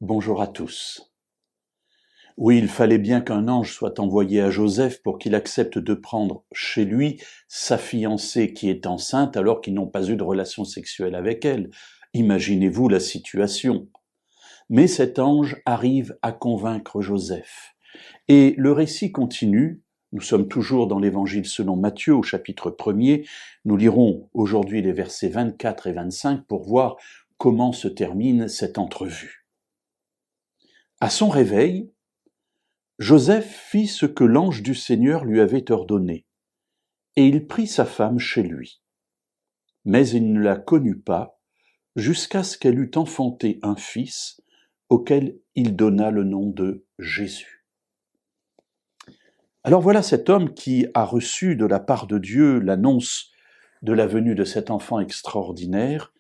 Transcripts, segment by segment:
Bonjour à tous. Oui, il fallait bien qu'un ange soit envoyé à Joseph pour qu'il accepte de prendre chez lui sa fiancée qui est enceinte alors qu'ils n'ont pas eu de relation sexuelle avec elle. Imaginez-vous la situation. Mais cet ange arrive à convaincre Joseph. Et le récit continue. Nous sommes toujours dans l'évangile selon Matthieu au chapitre 1er. Nous lirons aujourd'hui les versets 24 et 25 pour voir comment se termine cette entrevue. À son réveil, Joseph fit ce que l'ange du Seigneur lui avait ordonné, et il prit sa femme chez lui. Mais il ne la connut pas, jusqu'à ce qu'elle eût enfanté un fils, auquel il donna le nom de Jésus. Alors voilà cet homme qui a reçu de la part de Dieu l'annonce de la venue de cet enfant extraordinaire,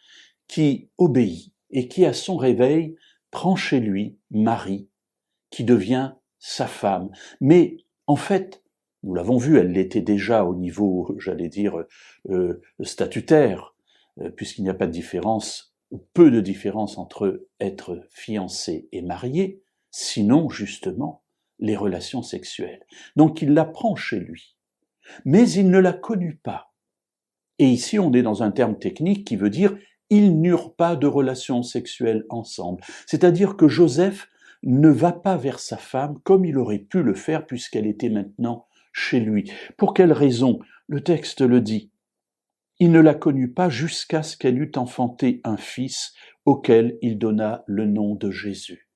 qui obéit et qui, à son réveil, prend chez lui Marie, qui devient sa femme. Mais en fait, nous l'avons vu, elle l'était déjà au niveau, statutaire, puisqu'il n'y a pas de différence, ou peu de différence entre être fiancé et marié, sinon justement les relations sexuelles. Donc il la prend chez lui, mais il ne la connut pas. Et ici on est dans un terme technique qui veut dire ils n'eurent pas de relations sexuelles ensemble. C'est-à-dire que Joseph ne va pas vers sa femme comme il aurait pu le faire puisqu'elle était maintenant chez lui. Pour quelle raison? Le texte le dit. Il ne la connut pas jusqu'à ce qu'elle eût enfanté un fils auquel il donna le nom de Jésus.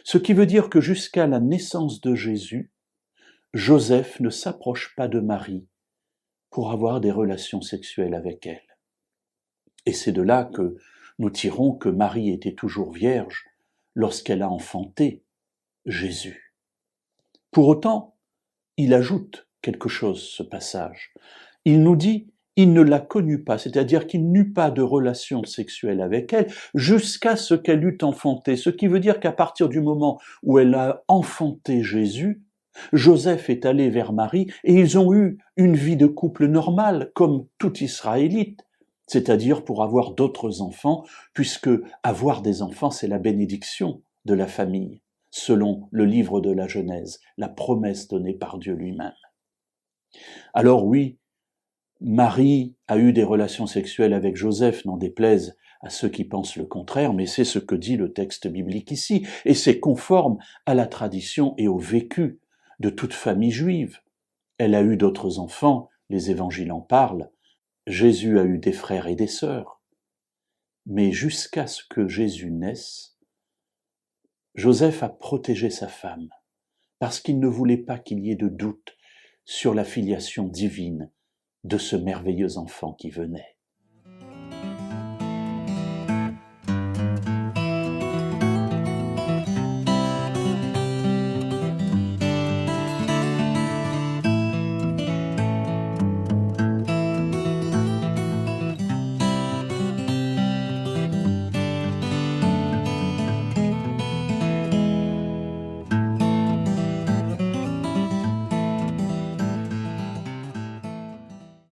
Ce qui veut dire que jusqu'à la naissance de Jésus, Joseph ne s'approche pas de Marie pour avoir des relations sexuelles avec elle. Et c'est de là que nous tirons que Marie était toujours vierge lorsqu'elle a enfanté Jésus. Pour autant, il ajoute quelque chose, ce passage. Il nous dit, il ne la connut pas, c'est-à-dire qu'il n'eut pas de relation sexuelle avec elle jusqu'à ce qu'elle eût enfanté, ce qui veut dire qu'à partir du moment où elle a enfanté Jésus, Joseph est allé vers Marie et ils ont eu une vie de couple normale, comme tout Israélite, c'est-à-dire pour avoir d'autres enfants, puisque avoir des enfants, c'est la bénédiction de la famille, selon le livre de la Genèse, la promesse donnée par Dieu lui-même. Alors oui, Marie a eu des relations sexuelles avec Joseph, n'en déplaise à ceux qui pensent le contraire, mais c'est ce que dit le texte biblique ici, et c'est conforme à la tradition et au vécu de toute famille juive. Elle a eu d'autres enfants, les évangiles en parlent, Jésus a eu des frères et des sœurs. Mais jusqu'à ce que Jésus naisse, Joseph a protégé sa femme, parce qu'il ne voulait pas qu'il y ait de doute sur la filiation divine de ce merveilleux enfant qui venait.